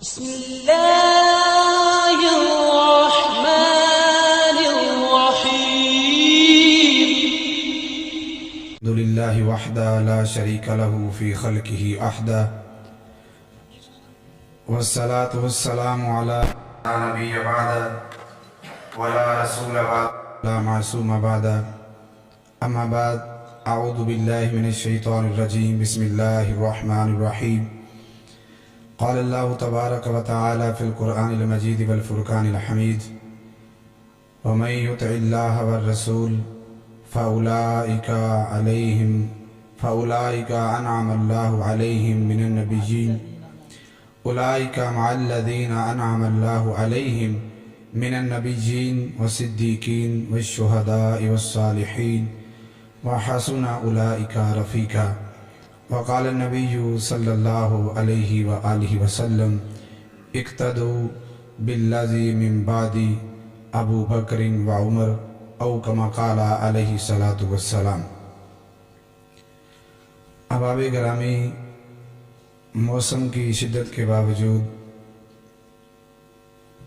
بسم الله الرحمن الرحيم. الحمد لله وحده لا شريك له في خلقه أحدا، والصلاة والسلام على لا نبي بعد ولا رسول بعد لا معصوم بعد. أما بعد، أعوذ بالله من الشيطان الرجيم. بسم الله الرحمن الرحيم. قال الله تبارك وتعالى في القرآن المجيد والفرقان الحميد: ومن يطع الله والرسول فأولئك أنعم الله عليهم من النبيين، أولئك مع الذين أنعم الله عليهم من النبيين والصديقين والشهداء والصالحين وحسن أولئك رفيقا. وقال النبي صلى الله عليه وآله وسلم: اقتدوا بالذي من بعد ابو بکر وعمر او کما قال علیہ الصلاۃ والسلام. احباب گرامی، موسم کی شدت کے باوجود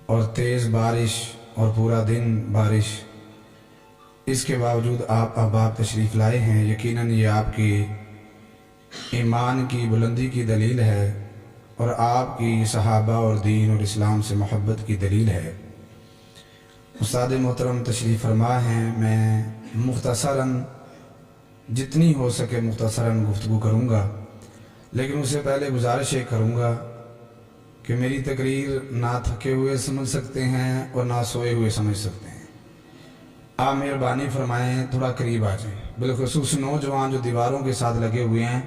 اور تیز بارش اور پورا دن بارش، اس کے باوجود آپ احباب تشریف لائے ہیں. یقیناً یہ آپ کی ایمان کی بلندی کی دلیل ہے اور آپ کی صحابہ اور دین اور اسلام سے محبت کی دلیل ہے. استاد محترم تشریف فرما ہیں. میں مختصراً جتنی ہو سکے مختصراً گفتگو کروں گا، لیکن اس سے پہلے گزارش یہ کروں گا کہ میری تقریر نہ تھکے ہوئے سمجھ سکتے ہیں اور نہ سوئے ہوئے سمجھ سکتے ہیں. آپ مہربانی فرمائیں تھوڑا قریب آ جائیں، بالخصوص نوجوان جو دیواروں کے ساتھ لگے ہوئے ہیں.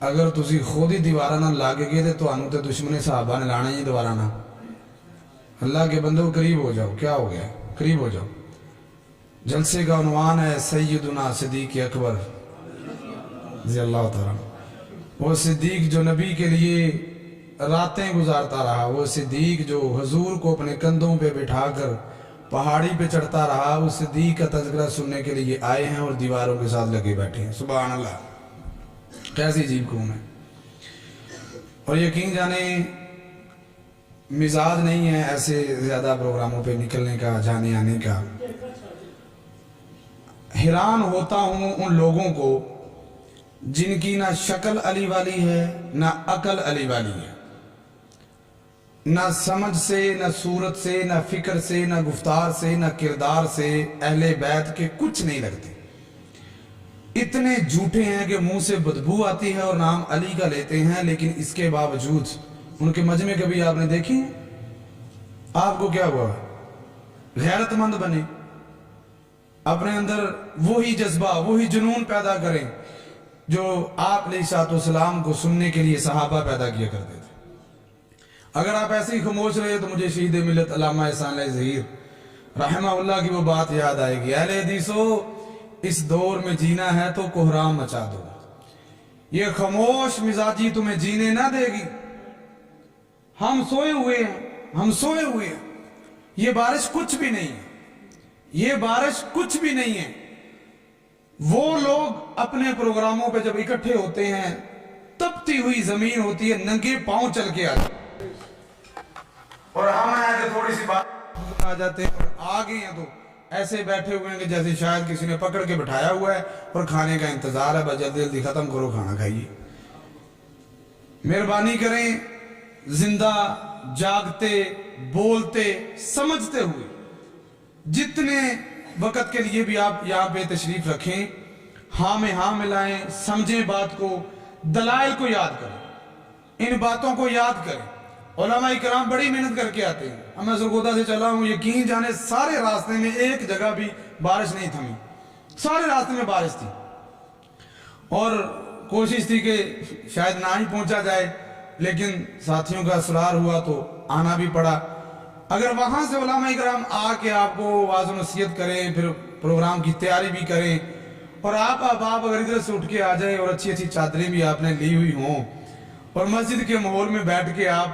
اگر تسی خود ہی دیوارہ نہ لاگے گئے تو انہوں تے دشمن صحابہ نے لانا ہی دوبارہ نہ. اللہ کے بندوں قریب ہو جاؤ. کیا ہو گیا؟ قریب ہو جاؤ. جلسے کا عنوان ہے سیدنا صدیق اکبر رضی اللہ تعالیٰ. وہ صدیق جو نبی کے لیے راتیں گزارتا رہا، وہ صدیق جو حضور کو اپنے کندھوں پہ بٹھا کر پہاڑی پہ چڑھتا رہا، اس صدیق کا تذکرہ سننے کے لیے آئے ہیں اور دیواروں کے ساتھ لگے بیٹھے ہیں. سبحان اللہ، کیسی عجیب قوم ہے. اور یقین جانے مزاج نہیں ہے ایسے زیادہ پروگراموں پہ نکلنے کا، جانے آنے کا. حیران ہوتا ہوں ان لوگوں کو جن کی نہ شکل علی والی ہے نہ عقل علی والی ہے، نہ سمجھ سے نہ صورت سے نہ فکر سے نہ گفتار سے نہ کردار سے اہل بیت کے کچھ نہیں لگتے. اتنے جھوٹے ہیں کہ منہ سے بدبو آتی ہے اور نام علی کا لیتے ہیں، لیکن اس کے باوجود ان کے مجمع کبھی آپ نے دیکھی؟ آپ کو کیا ہوا؟ غیرت مند بنے، اپنے اندر وہی جذبہ وہی جنون پیدا کریں جو آپ علیہ السلام کو سننے کے لیے صحابہ پیدا کیا کرتے تھے. اگر آپ ایسے ہی خاموش رہے تو مجھے شہید ملت علامہ احسان علیہ ظہیر رحمہ اللہ کی وہ بات یاد آئے گی: اہل حدیثو، اس دور میں جینا ہے تو کوہرام مچا دو. یہ خاموش مزاجی تمہیں جینے نہ دے گی. ہم سوئے ہوئے ہیں. یہ بارش کچھ بھی نہیں ہے. یہ بارش کچھ بھی نہیں ہے. وہ لوگ اپنے پروگراموں پہ جب اکٹھے ہوتے ہیں، تپتی ہوئی زمین ہوتی ہے، ننگے پاؤں چل کے آتے ہیں، اور ہم ہیں کہ تھوڑی سی بات آ جاتے ہیں اور آگے ہیں تو ایسے بیٹھے ہوئے ہیں کہ جیسے شاید کسی نے پکڑ کے بٹھایا ہوا ہے اور کھانے کا انتظار ہے. بس جلدی جلدی ختم کرو، کھانا کھائیے. مہربانی کریں زندہ جاگتے بولتے سمجھتے ہوئے جتنے وقت کے لیے بھی آپ یہاں پہ تشریف رکھیں، ہاں میں ہاں ملائیں، سمجھیں بات کو، دلائل کو یاد کریں، ان باتوں کو یاد کریں. علماء کرام بڑی محنت کر کے آتے ہیں. میں سرگودا سے چلا ہوں، یقین جانے سارے راستے میں ایک جگہ بھی بارش نہیں تھمی. سارے راستے میں بارش تھی اور کوشش تھی کہ شاید نہ ہی پہنچا جائے، لیکن ساتھیوں کا اصرار ہوا تو آنا بھی پڑا. اگر وہاں سے علماء کرام آ کے آپ کو واعظ و نصیحت کریں، پھر پروگرام کی تیاری بھی کریں، اور آپ اگر ادھر سے اٹھ کے آ جائیں اور اچھی اچھی چادریں بھی آپ نے لی ہوئی ہوں اور مسجد کے ماحول میں بیٹھ کے آپ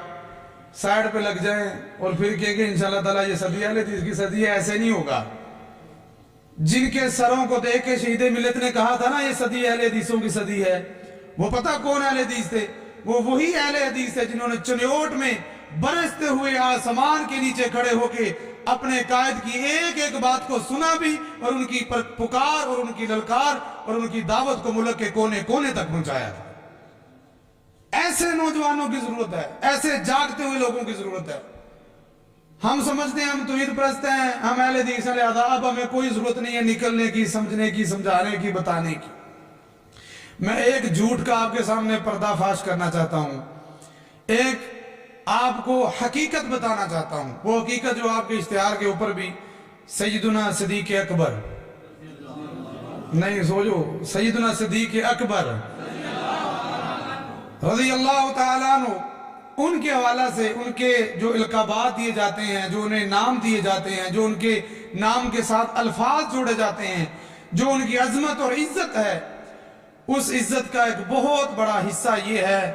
سائڈ پہ لگ جائیں اور پھر کہیں کہ انشاءاللہ تعالیٰ یہ صدی اہل حدیث کی صدی ہے، ایسے نہیں ہوگا. جن کے سروں کو دیکھ کے شہید ملت نے کہا تھا نا یہ صدی اہل حدیثوں کی صدی ہے، وہ پتہ کون اہل حدیث تھے؟ وہ وہی اہل حدیث ہے جنہوں نے چنیوٹ میں برستے ہوئے آسمان کے نیچے کھڑے ہو کے اپنے قائد کی ایک ایک بات کو سنا بھی اور ان کی پکار اور ان کی للکار اور ان کی دعوت کو ملک کے کونے کونے تک پہنچایا تھا۔ ایسے نوجوانوں کی ضرورت ہے، ایسے جاگتے ہوئے لوگوں کی ضرورت ہے۔ ہم سمجھتے ہیں ہم توحید پرست ہیں، ہم اہل حدیث ہیں، لہذا اب ہمیں کوئی ضرورت نہیں ہے نکلنے کی، سمجھنے کی، سمجھانے کی، بتانے کی۔ میں ایک جھوٹ کا آپ کے سامنے پردہ فاش کرنا چاہتا ہوں، ایک آپ کو حقیقت بتانا چاہتا ہوں، وہ حقیقت جو آپ کے اشتہار کے اوپر بھی سیدنا صدیق اکبر، نہیں سوچو، سیدنا صدیق اکبر رضی اللہ تعالیٰ عنہ، ان کے حوالہ سے ان کے جو القابات دیے جاتے ہیں، جو انہیں نام دیے جاتے ہیں، جو ان کے نام کے ساتھ الفاظ جوڑے جاتے ہیں، جو ان کی عظمت اور عزت ہے، اس عزت کا ایک بہت بڑا حصہ یہ ہے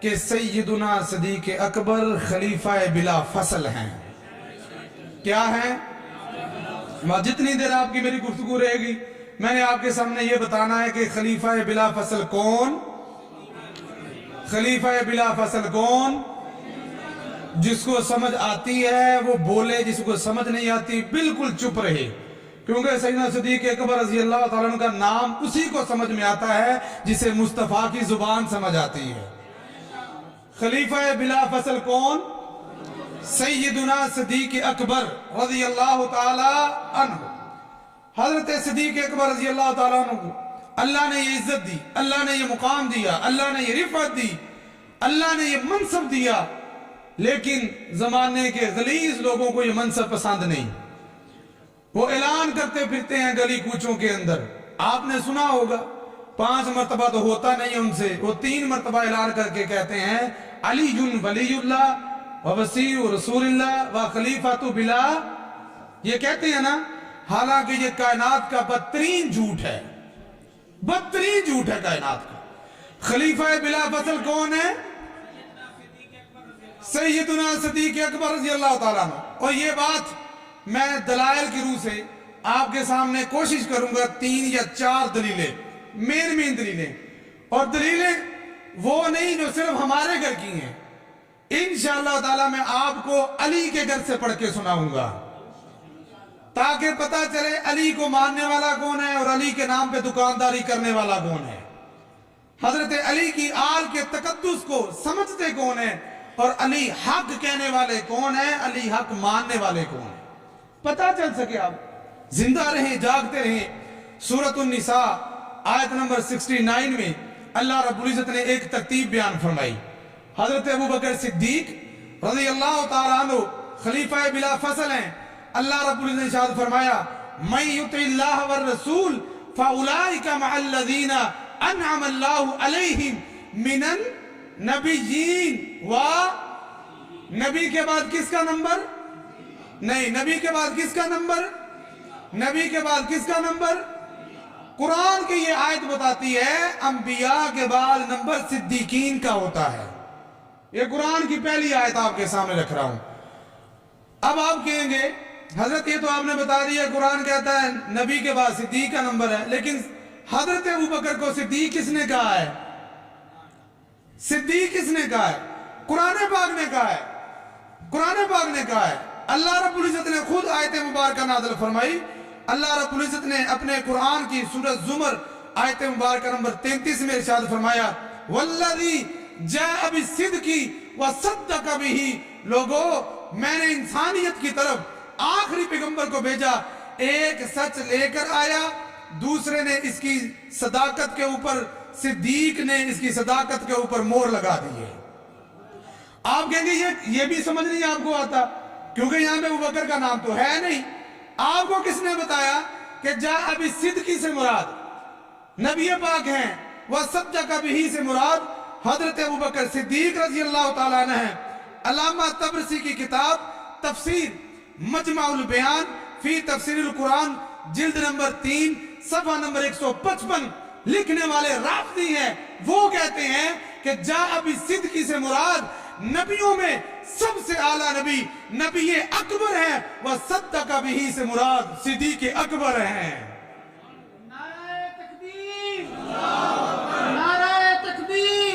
کہ سیدنا صدیق اکبر خلیفہ بلا فصل ہیں۔ کیا ہیں؟ جتنی دیر آپ کی میری گفتگو رہے گی میں نے آپ کے سامنے یہ بتانا ہے کہ خلیفہ بلا فصل کون؟ خلیفہ بلا فصل کون؟ جس کو سمجھ آتی ہے وہ بولے، جس کو سمجھ نہیں آتی بالکل چپ رہے، کیونکہ سیدنا صدیق اکبر رضی اللہ تعالیٰ عنہ کا نام اسی کو سمجھ میں آتا ہے جسے مصطفیٰ کی زبان سمجھ آتی ہے۔ خلیفہ بلا فصل کون؟ سیدنا صدیق اکبر رضی اللہ تعالی عنہ۔ حضرت صدیق اکبر رضی اللہ تعالیٰ عنہ کو اللہ نے یہ عزت دی، اللہ نے یہ مقام دیا، اللہ نے یہ رفعت دی، اللہ نے یہ منصب دیا، لیکن زمانے کے غلیظ لوگوں کو یہ منصب پسند نہیں۔ وہ اعلان کرتے پھرتے ہیں گلی کوچوں کے اندر، آپ نے سنا ہوگا 5 مرتبہ تو ہوتا نہیں ان سے، وہ 3 مرتبہ اعلان کر کے کہتے ہیں علی ولی اللہ و وسیع رسول اللہ و خلیفۃ بلا، یہ کہتے ہیں نا، حالانکہ یہ کائنات کا بدترین جھوٹ ہے، بدترین جھوٹ ہے کائنات کا۔ خلیفہ بلا فصل کون ہے؟ سیدنا صدیق اکبر رضی اللہ تعالیٰ عنہ۔ اور یہ بات میں دلائل کی روح سے آپ کے سامنے کوشش کروں گا 3 یا 4 دلیلیں، مین دلیلیں، اور دلیلیں وہ نہیں جو صرف ہمارے گھر کی ہیں، انشاءاللہ تعالیٰ میں آپ کو علی کے گھر سے پڑھ کے سناؤں گا تاکہ پتہ چلے علی کو ماننے والا کون ہے اور علی کے نام پہ دکانداری کرنے والا کون ہے، حضرت علی کی آل کے تقدس کو سمجھتے کون ہیں، اور علی حق کہنے والے کون ہیں، علی حق ماننے والے کون ہیں، پتہ چل سکے۔ آپ زندہ رہیں، جاگتے رہیں۔ سورۃ النساء آیت نمبر 69 میں اللہ رب العزت نے ایک ترتیب بیان فرمائی۔ حضرت ابوبکر صدیق رضی اللہ تعالیٰ عنہ خلیفہ بلا فصل ہیں۔ اللہ رب العزت نے ارشاد فرمایا من یطع اللہ والرسول فاولئک مع الذین انعم اللہ علیہم من النبیین و نبی کے بعد کس کا نمبر؟ نہیں، نبی کے بعد کس کا نمبر؟ نبی کے بعد کس کا نمبر؟ قرآن کی یہ آیت بتاتی ہے انبیاء کے بعد نمبر صدیقین کا ہوتا ہے۔ یہ قرآن کی پہلی آیت آپ کے سامنے رکھ رہا ہوں۔ اب آپ کہیں گے حضرت یہ تو آپ نے بتا دیا قرآن کہتا ہے نبی کے بعد صدیق کا نمبر ہے، لیکن حضرت ابوبکر کو صدیق کس نے کہا ہے؟ صدیق کس نے کہا ہے؟ قرآن پاک نے کہا ہے، قرآن پاک نے کہا ہے۔ اللہ رب العزت نے خود آیت مبارکہ نازل فرمائی۔ اللہ رب العزت نے اپنے قرآن کی سورۃ زمر آیت مبارکہ نمبر 33 میں ارشاد فرمایا والذی جاء بالصدق وصدق بہ، لوگو میں نے انسانیت کی طرف آخری پیغمبر کو بھیجا، ایک سچ لے کر آیا، دوسرے نے اس کی صداقت کے اوپر، صدیق نے اس کی صداقت کے اوپر مہر لگا دی ہے۔ آپ کہیں گے یہ بھی سمجھ نہیں آپ کو آتا کیونکہ یہاں پہ ابوبکر کا نام تو ہے نہیں۔ آپ کو کس نے بتایا کہ جاء بالصدق سے مراد نبی پاک ہیں، وصدق بہ سے مراد حضرت ابوبکر صدیق رضی اللہ تعالیٰ عنہ ہیں۔ علامہ طبرسی کی کتاب تفسیر مجمع البیان فی تفسیر القرآن جلد نمبر 3 صفحہ نمبر 155 لکھنے والے رافضی ہیں، وہ کہتے ہیں کہ جاء بالصدق سے مراد نبیوں میں سب سے اعلیٰ نبی نبی اکبر ہیں، وصدق بہ سے مراد صدیق اکبر ہیں۔ نعرہ تکبیر، نعرہ تکبیر،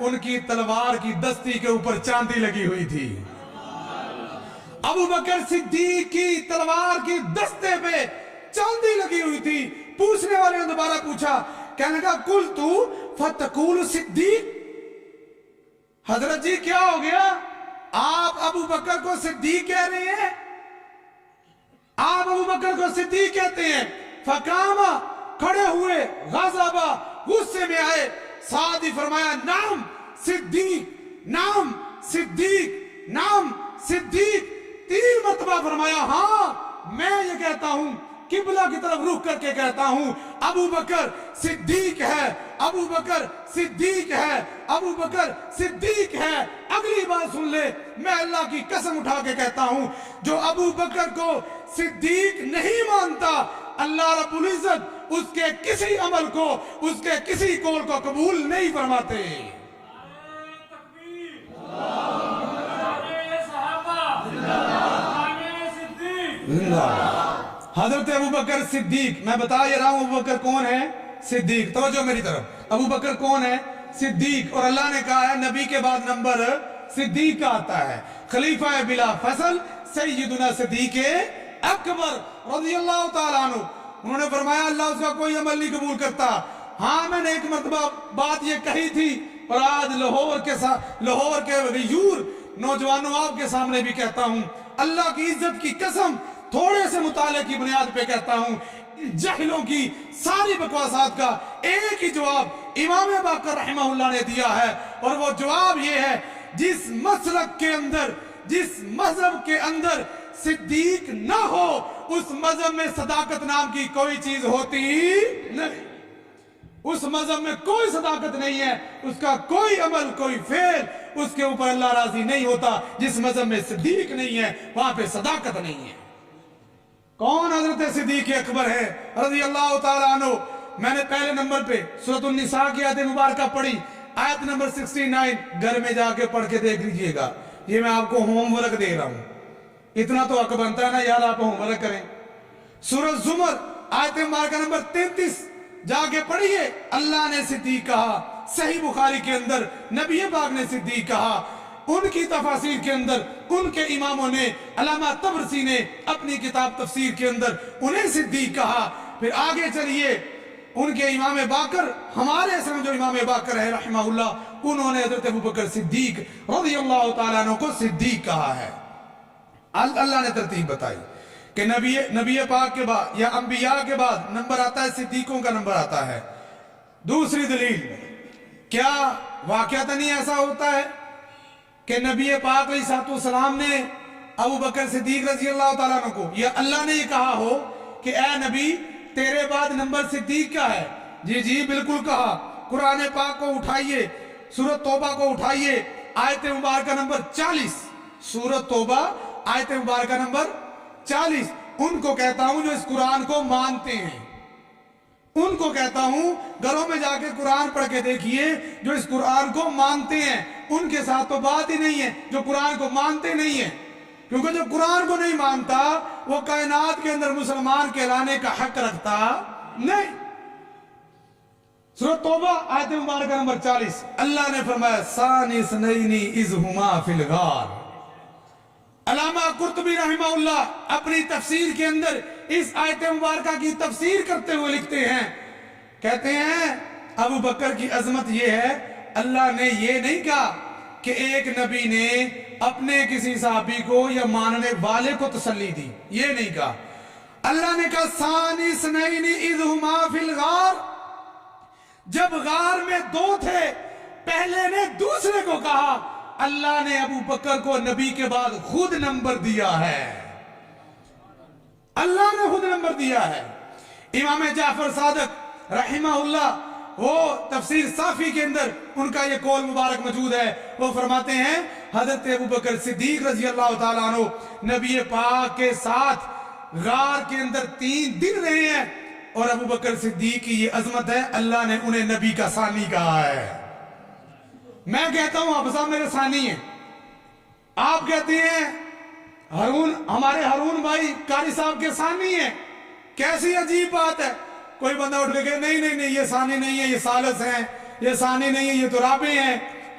ان کی تلوار کی دستی کے اوپر چاندی لگی ہوئی تھی. ابو بکر صدیق کی تلوار کی دستے پہ چاندی لگی ہوئی تھی. پوچھنے والے نے دوبارہ پوچھا, کہنے لگا قلتُ فتقول صدیق, حضرت جی کیا ہو گیا, آپ ابو بکر کو صدیق کہہ رہے ہیں, آپ ابو بکر کو صدیق کہتے ہیں. فقام, کھڑے ہوئے, غضبا, غصے میں آئے. ساتھ ہی فرمایا نام صدیق, نام صدیق, نام صدیق. 3 مرتبہ فرمایا ہاں میں یہ کہتا ہوں, قبلہ کی طرف رخ کر کے کہتا ہوں, ابو بکر صدیق ہے, ابو بکر صدیق ہے, ابو بکر صدیق ہے. اگلی بات سن لے, میں اللہ کی قسم اٹھا کے کہتا ہوں, جو ابو بکر کو صدیق نہیں مانتا, اللہ رب العزت اس کے کسی عمل کو, اس کے کسی قول کو قبول نہیں فرماتے. حضرت ابو بکر صدیق, میں بتا یہ رہا ہوں ابو بکر کون ہے, صدیق. توجہ میری طرف, ابو بکر کون ہے, صدیق. اور اللہ نے کہا ہے نبی کے بعد نمبر صدیق کا آتا ہے. خلیفہ بلا فصل سیدنا صدیق اکبر رضی اللہ تعالیٰ عنہ, انہوں نے فرمایا اللہ اس کا کوئی عمل نہیں قبول کرتا. ہاں میں نے ایک مرتبہ بات یہ کہی تھی, اور آج لاہور کے غیور نوجوانوں آپ کے سامنے بھی کہتا ہوں, اللہ کی عزت کی قسم تھوڑے سے مطالعے کی بنیاد پہ کہتا ہوں, جہلوں کی ساری بکواسات کا ایک ہی جواب امام باقر رحمہ اللہ نے دیا ہے, اور وہ جواب یہ ہے, جس مسلک کے اندر, جس مذہب کے اندر صدیق نہ ہو, اس مذہب میں صداقت نام کی کوئی چیز ہوتی نہیں. اس مذہب میں کوئی صداقت نہیں ہے, اس کا کوئی عمل, کوئی فعل, اس کے اوپر اللہ راضی نہیں ہوتا. جس مذہب میں صدیق نہیں ہے وہاں پہ صداقت نہیں ہے. کون حضرت صدیق اکبر ہے رضی اللہ تعالیٰ عنہ؟ میں نے پہلے نمبر پہ سورۃ النساء کی آیت مبارکہ پڑھی, آیت نمبر 69, گھر میں جا کے پڑھ کے دیکھ لیجئے گا. یہ میں آپ کو ہوم ورک دے رہا ہوں, اتنا تو حق بنتا ہے نا یار, آپ ہوم ورک کریں. سورۃ زمر آیت مبارکہ نمبر 33 جا کے پڑھیے. اللہ نے صدیق کہا, صحیح بخاری کے اندر نبی پاک نے صدیق کہا. ان کی تفاسیر کے اندر ان کے اماموں نے, علامہ طبرسی نے اپنی کتاب تفسیر کے اندر انہیں صدیق کہا. پھر آگے چلیے, ان کے امام باقر, ہمارے سمجھ جو امام باقر ہے رحمہ اللہ, انہوں نے حضرت ابو بکر صدیق رضی اللہ تعالیٰ عنہ کو صدیق کہا ہے. اللہ نے ترتیب بتائی کہ نبی پاک کے بعد یا انبیاء کے بعد نمبر آتا ہے, صدیقوں کا نمبر آتا ہے. دوسری دلیل, کیا واقعتاً ہی ایسا ہوتا ہے کہ نبی پاک علیہ السلام نے ابو بکر صدیق رضی اللہ تعالیٰ عنہ کو, یا اللہ نے یہ کہا ہو کہ اے نبی تیرے بعد نمبر صدیق کا ہے؟ جی جی بالکل کہا. قرآن پاک کو اٹھائیے, سورۃ توبہ کو اٹھائیے, آیت مبارکہ نمبر 40, سورۃ توبہ آیت مبارکہ نمبر 40. ان کو کہتا ہوں جو اس قرآن کو مانتے ہیں, ان کو کہتا ہوں گھروں میں جا کے قرآن پڑھ کے دیکھیے, جو اس قرآن کو مانتے ہیں. ان کے ساتھ تو بات ہی نہیں ہے جو قرآن کو مانتے نہیں ہیں, کیونکہ جو قرآن کو نہیں مانتا وہ کائنات کے اندر مسلمان کہلانے کا حق رکھتا نہیں. سورۃ توبہ آیت مبارکہ نمبر 40, اللہ نے فرمایا ثانی اثنین اذ ہما فی الغار. علامہ قرطبی رحمہ اللہ اپنی تفسیر کے اندر اس آیت مبارکہ کی تفسیر کرتے ہوئے لکھتے ہیں, کہتے ہیں ابو بکر کی عظمت یہ ہے, اللہ نے یہ نہیں کہا کہ ایک نبی نے اپنے کسی صحابی کو یا ماننے والے کو تسلی دی, یہ نہیں کہا. اللہ نے کہا ثانی اثنین اذ ہما فی الغار, جب غار میں 2 تھے, پہلے نے دوسرے کو کہا. اللہ نے ابو بکر کو نبی کے بعد خود نمبر دیا ہے, اللہ نے خود نمبر دیا ہے. امام جعفر صادق رحمہ اللہ, وہ تفسیر صافی کے اندر ان کا یہ قول مبارک موجود ہے, وہ فرماتے ہیں حضرت ابو بکر صدیق رضی اللہ تعالیٰ عنہ نبی پاک کے ساتھ غار کے اندر 3 دن رہے ہیں, اور ابو بکر صدیق کی یہ عظمت ہے, اللہ نے انہیں نبی کا ثانی کہا ہے. میں کہتا ہوں آپ صاحب میرے ثانی ہیں, آپ کہتے ہیں ہارون, ہمارے ہارون بھائی قاری صاحب کے ثانی ہیں. کیسی عجیب بات ہے, کوئی بندہ اٹھ کے کہ نہیں نہیں نہیں یہ ثانی نہیں ہے, یہ ثالث ہیں, یہ ثانی نہیں ہے, یہ تو رابع ہیں.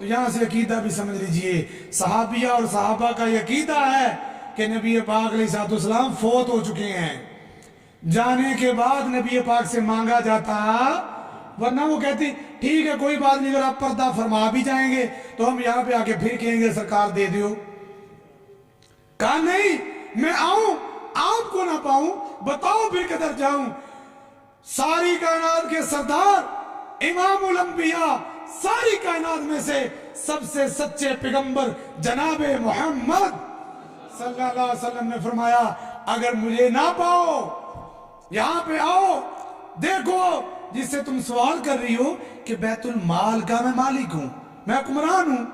تو یہاں سے عقیدہ بھی سمجھ لیجئے، صحابیہ اور صحابہ کا یہ عقیدہ ہے کہ نبی پاک علیہ السلام فوت ہو چکے ہیں، جانے کے بعد نبی پاک سے مانگا جاتا، ورنہ وہ کہتی ٹھیک ہے کوئی بات نہیں، اگر آپ پردہ فرما بھی جائیں گے تو ہم یہاں پہ آ کے پھر کہیں گے سرکار دے دیو۔ کہا نہیں، میں آؤں آپ کو نہ پاؤں، بتاؤ پھر کدھر جاؤں۔ ساری کائنات کے سردار، امام الانبیاء، ساری کائنات میں سے سب سے سچے پیغمبر جناب محمد صلی اللہ علیہ وسلم نے فرمایا اگر مجھے نہ پاؤ یہاں پہ آؤ، دیکھو جس سے تم سوال کر رہی ہو کہ بیت المال کا میں مالک ہوں، میں حکمران ہوں،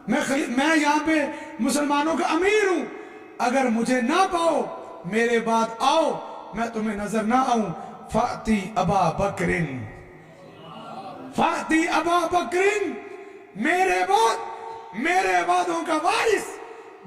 میں یہاں پہ مسلمانوں کا امیر ہوں، اگر مجھے نہ پاؤ میرے بعد آؤ، میں تمہیں نظر نہ آؤں۔ فاتی ابا بکرن، فاتی ابا بکرن، میرے بعد میرے وعدوں کا وارث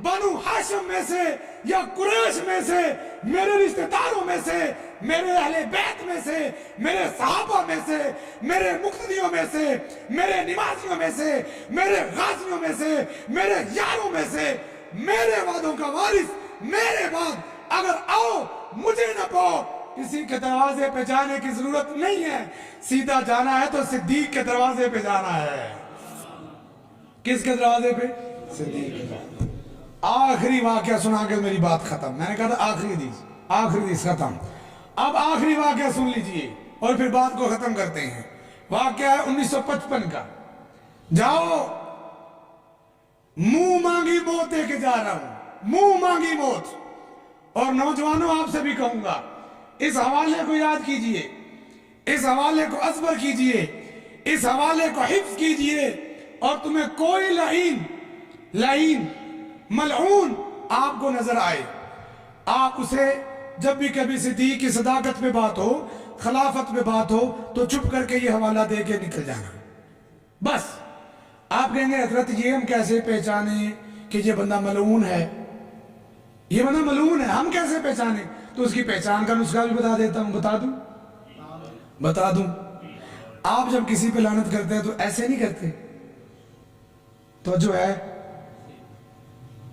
بنو ہاشم میں سے یا قریش میں سے، میرے رشتہ داروں میں سے، میرے اہل بیت میں سے، میرے صحابہ میں سے، میرے مقتدیوں میں سے، میرے نمازیوں میں سے، میرے غازیوں میں سے، میرے یاروں میں سے، میرے وعدوں کا وارث میرے بعد اگر آؤ مجھے نہ پاؤ، کسی کے دروازے پہ جانے کی ضرورت نہیں ہے، سیدھا جانا ہے تو صدیق کے دروازے پہ جانا ہے۔ کس کے دروازے پہ؟ صدیق کے دروازے۔ آخری واقعہ سنا کے میری بات ختم، میں نے کہا تھا آخری حدیث ختم۔ اب آخری واقعہ سن لیجئے اور پھر بات کو ختم کرتے ہیں۔ واقعہ ہے 1955 کا۔ جاؤ منہ مانگی موت دے کے جا رہا ہوں، منہ مانگی موت۔ اور نوجوانوں آپ سے بھی کہوں گا اس حوالے کو یاد کیجئے، اس حوالے کو ازبر کیجئے، اس حوالے کو حفظ کیجئے، اور تمہیں کوئی لعین ملعون آپ کو نظر آئے، آپ اسے جب بھی کبھی صدیق کی صداقت پہ بات ہو، خلافت پہ بات ہو تو چپ کر کے یہ حوالہ دے کے نکل جانا۔ بس آپ کہیں گے حضرت یہ ہم کیسے پہچانیں کہ یہ بندہ ملعون ہے، یہ بندہ ملعون ہے، ہم کیسے پہچانیں؟ تو اس کی پہچان کا نسخہ بھی بتا دیتا ہوں، بتا دوں۔ آپ جب کسی پہ لعنت کرتے ہیں تو ایسے نہیں کرتے، تو جو ہے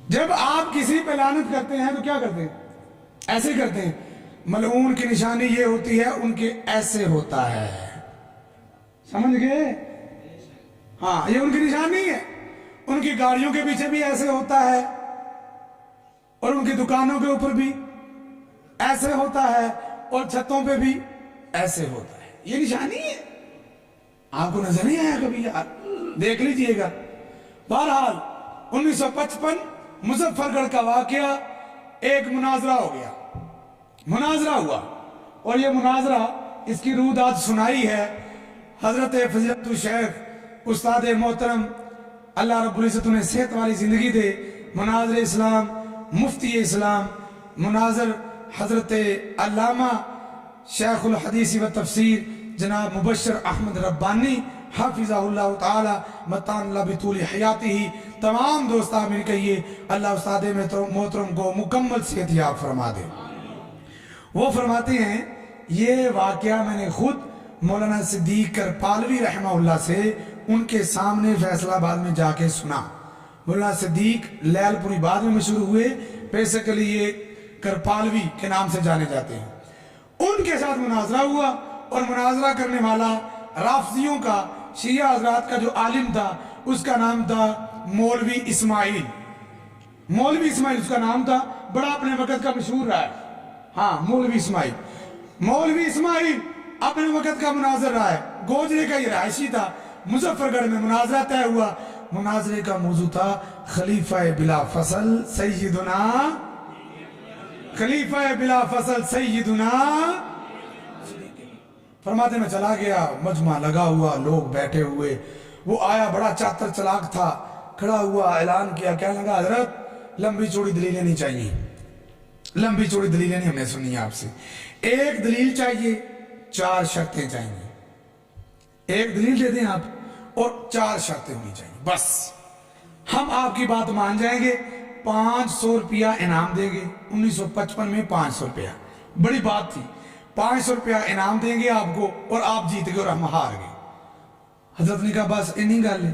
جب آپ کسی پہ لعنت کرتے ہیں تو کیا کرتے ہیں؟ ایسے کرتے ہیں۔ ملعون کی نشانی یہ ہوتی ہے ان کے ایسے ہوتا ہے، سمجھ گئے؟ ہاں یہ ان کی نشانی ہے، ان کی گاڑیوں کے پیچھے بھی ایسے ہوتا ہے اور ان کی دکانوں کے اوپر بھی ایسے ہوتا ہے اور چھتوں پہ بھی ایسے ہوتا ہے، یہ نشانی ہے۔ آپ کو نظر نہیں آیا کبھی؟ یار دیکھ لیجئے گا۔ بہرحال 1955 مظفر گڑھ کا واقعہ، ایک مناظرہ ہو گیا، مناظرہ ہوا، اور یہ مناظرہ اس کی روداد سنائی ہے حضرت فضیلت الشیخ استاد محترم، اللہ رب العزت انہیں صحت والی زندگی دے، مناظر اسلام، مفتی اسلام، مناظر حضرت علامہ شیخ الحدیث و تفسیر جناب مبشر احمد ربانی حافظہ اللہ تعالی متان اللہ بطول حیاتی۔ تمام دوست آمین کہیے، اللہ استاد محترم کو مکمل صحت یاب فرما دے۔ وہ فرماتے ہیں یہ واقعہ میں نے خود مولانا صدیق کرپالوی رحمہ اللہ سے ان کے سامنے فیصل آباد میں جا کے سنا۔ مولانا صدیق لیل پوری بعد میں مشہور ہوئے، بیسیکلی یہ کرپالوی کے نام سے جانے جاتے ہیں۔ ان کے ساتھ مناظرہ ہوا، اور مناظرہ کرنے والا رافضیوں کا، شیعہ حضرات کا جو عالم تھا اس کا نام تھا مولوی اسماعیل۔ مولوی اسماعیل اس کا نام تھا، بڑا اپنے وقت کا مشہور رہا ہے۔ ہاں مولوی اسماعیل اپنے وقت کا مناظر رہا ہے، گوجرے کا یہ رہائشی تھا۔ مظفر گڑھ میں مناظرہ طے ہوا، مناظرے کا موضوع تھا خلیفہ بلا فصل سیدنا فرماتے میں چلا گیا، مجمع لگا ہوا، لوگ بیٹھے ہوئے، وہ آیا بڑا چاتر چلاک تھا، کھڑا ہوا، اعلان کیا، کہنے لگا حضرت لمبی چوڑی دلیلیں نہیں چاہیے، لمبی چوڑی دلیلیں نہیں ہم نے سنی آپ سے، ایک دلیل چاہیے، 4 شرطیں چاہیے، ایک دلیل دے دیں آپ اور 4 شرطیں ہونی چاہیے، بس ہم آپ کی بات مان جائیں گے، 500 روپیہ انعام دیں گے۔ 1955 میں 500 روپیہ بڑی بات تھی، 500 روپیہ انعام دیں گے آپ کو اور آپ جیت گئے اور ہم ہار گئے۔ حضرت نے کہا بس انہی گل ہے،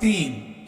3,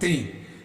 3,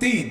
3।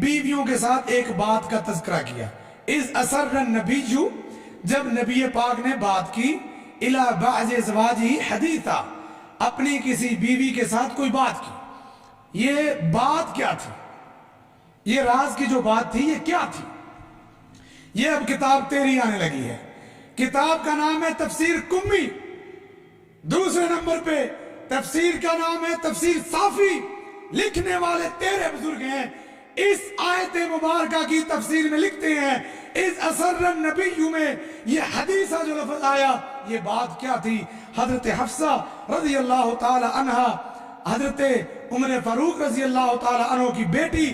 بیویوں کے ساتھ ایک بات کا تذکرہ کیا. اِذْ أَسَرَّ النَّبِيُّ، جب نبی پاک نے بات کی، إِلَى بَعْضِ أَزْوَاجِهِ حَدِيثًا، اپنی کسی بیوی کے ساتھ کوئی بات کی. یہ بات کیا تھی؟ یہ راز کی جو بات تھی یہ کیا تھی؟ یہ اب کتاب تیری آنے لگی ہے. کتاب کا نام ہے تفسیر کمی. دوسرے نمبر پہ تفسیر کا نام ہے تفسیر صافی. لکھنے والے تیرے بزرگ ہیں. اس آیت مبارکہ کی تفسیر میں لکھتے ہیں اِذْ أَسَرَّ النَّبِيُّ میں یہ حدیثہ جو لفظ آیا یہ بات کیا تھی؟ حضرت حفصہ رضی اللہ تعالی عنہ، حضرت عمر فاروق رضی اللہ تعالی عنہ کی بیٹی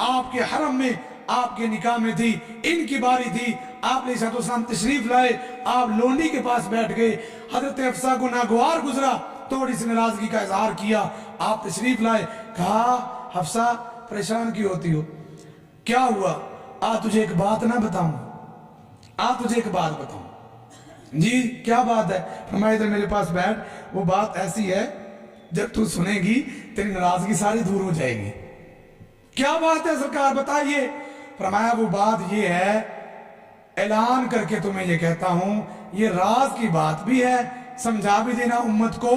آپ کے حرم میں آپ کے نکاح میں تھی. ان کی باری تھی. آپ علیہ السلام تشریف لائے. آپ لونڈی کے پاس بیٹھ گئے. حضرت حفصہ کو ناگوار گزرا. تھوڑی سی ناراضگی کا اظہار کیا. آپ تشریف لائے. کہا حفصہ پریشان کی ہوتی ہو؟ کیا ہوا؟ تجھے ایک بات نہ بتاؤں؟ تجھے ایک بات بتاؤں. جی کیا بات ہے؟ فرمایا ادھر میرے پاس بیٹھ. وہ بات ایسی ہے جب تو سنے گی تیری ناراضگی ساری دور ہو جائے گی. کیا بات ہے سرکار بتائیے. فرمایا وہ بات یہ ہے، اعلان کر کے تمہیں یہ کہتا ہوں، یہ راز کی بات بھی ہے، سمجھا بھی دینا امت کو.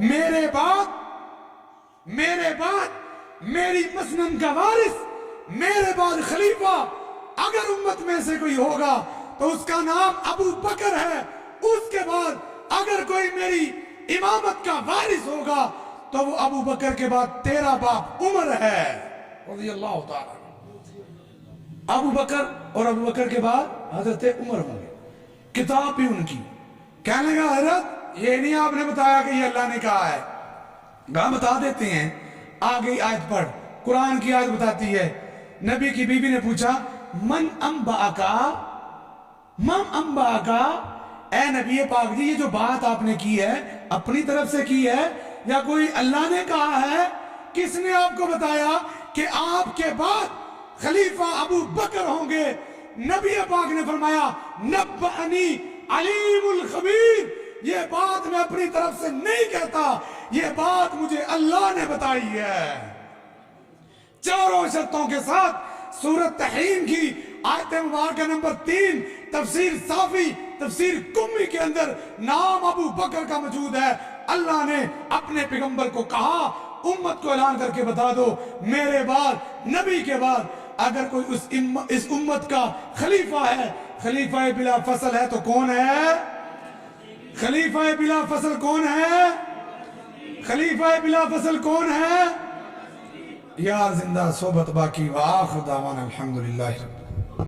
میرے بعد میری مسنن کا وارث، میرے بعد خلیفہ اگر امت میں سے کوئی ہوگا تو اس کا نام ابو بکر ہے. اس کے بعد اگر کوئی میری امامت کا وارث ہوگا تو وہ ابو بکر کے بعد تیرا باپ عمر ہے رضی اللہ تعالیٰ. ابو بکر اور ابو بکر کے بعد حضرت عمر ہوں گے. کتاب بھی ان کی. کہنے لگا حضرت یہ نہیں آپ نے بتایا کہ یہ اللہ نے کہا ہے. کہاں بتا دیتے ہیں. آگئی آیت پڑھ. قرآن کی آیت بتاتی ہے. نبی کی بیوی نے پوچھا من انباکا، اے نبی پاک جی یہ جو بات آپ نے کی ہے اپنی طرف سے کی ہے یا کوئی اللہ نے کہا ہے؟ کس نے آپ کو بتایا کہ آپ کے بعد خلیفہ ابو بکر ہوں گے؟ نبی پاک نے فرمایا نبأنی علیم الخبیر، یہ بات میں اپنی طرف سے نہیں کہتا، یہ بات مجھے اللہ نے بتائی ہے. چاروں شرطوں کے ساتھ سورۃ تحریم کی آیت مبارکہ نمبر 3 تفسیر صافی تفسیر کمی کے اندر نام ابو بکر کا موجود ہے. اللہ نے اپنے پیغمبر کو کہا امت کو اعلان کر کے بتا دو میرے بعد نبی کے بعد اگر کوئی اس امت کا خلیفہ ہے، خلیفہ بلا فصل ہے تو کون ہے؟ خلیفہ بلا فصل کون ہے؟ خلیفہ بلا فصل کون ہے؟ یار زندہ صحبت باقی. وآخر دعوانا الحمدللہ.